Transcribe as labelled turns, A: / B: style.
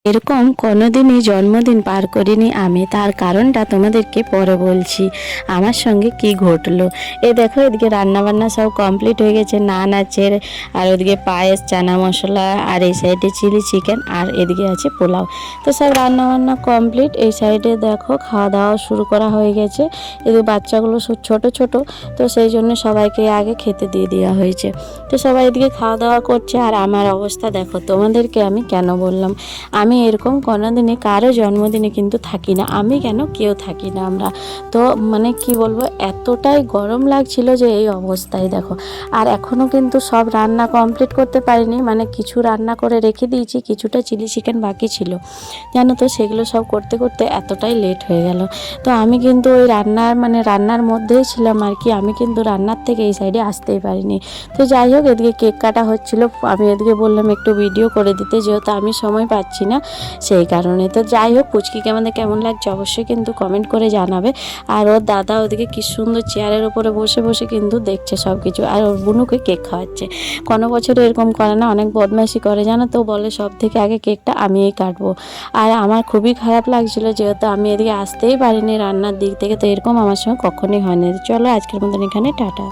A: এরকম কোনোদিনই জন্মদিন পার করিনি আমি, তার কারণটা তোমাদেরকে পরে বলছি আমার সঙ্গে কি ঘটলো। দেখো এদিকে রান্নাবান্না সব কমপ্লিট হয়ে গেছে, নান আছে, আর ওদিকে পায়েস, চানা মশলা, আর এই সাইডে চিলি চিকেন, আর এদিকে আছে পোলাও। তো সব রান্নাবান্না কমপ্লিট। এই সাইডে দেখো খাওয়া দাওয়া শুরু করা হয়ে গেছে। এদিকে বাচ্চাগুলো সব ছোট ছোট, তো সেই জন্য সবাইকে আগে খেতে দিয়ে দেওয়া হয়েছে। তো সবাই এদিকে খাওয়া দাওয়া করছে, আর আমার অবস্থা দেখো। তোমাদেরকে আমি কেন বললাম, আমি এরকম কোনোদিনই কারো জন্মদিনে কিন্তু থাকি না। আমি কেন, কেউ থাকি না আমরা। তো মানে কি বলবো, এতটাই গরম লাগছিল যে এই অবস্থায় দেখো। আর এখনও কিন্তু সব রান্না কমপ্লিট করতে পারিনি, মানে কিছু রান্না করে রেখে দিয়েছি, কিছুটা চিলি চিকেন বাকি ছিল জানো তো। সেগুলো সব করতে করতে এতটাই লেট হয়ে গেল। তো আমি কিন্তু ওই রান্নার মধ্যেই ছিলাম আর কি। আমি কিন্তু রান্নার থেকে এই সাইডে আসতেই পারিনি। তো যাই হোক, এদিকে কেক কাটা হচ্ছিল। আমি এদিকে বললাম একটু ভিডিও করে দিতে, যেহেতু আমি সময় পাচ্ছি না সেই কারণে। তো যাই হোক, পুচকিকে আমাদের কেমন লাগছে অবশ্যই কিন্তু কমেন্ট করে জানাবে। আর ওর দাদা ওদিকে কি সুন্দর চেয়ারের উপরে বসে বসে কিন্তু দেখছে সব কিছু, আর ওর বুনুকে কেক খাওয়াচ্ছে। কোনো বছরে এরকম করে না, অনেক বদমাইশি করে জানো তো। বলে সব থেকে আগে কেকটা আমিই কাটবো। আর আমার খুবই খারাপ লাগছিল, যেহেতু আমি এদিকে আসতেই পারিনি রান্নার দিক থেকে। তো এরকম আমার সঙ্গে কখনোই হয়নি। চলো আজকের মতন এখানে টাটা।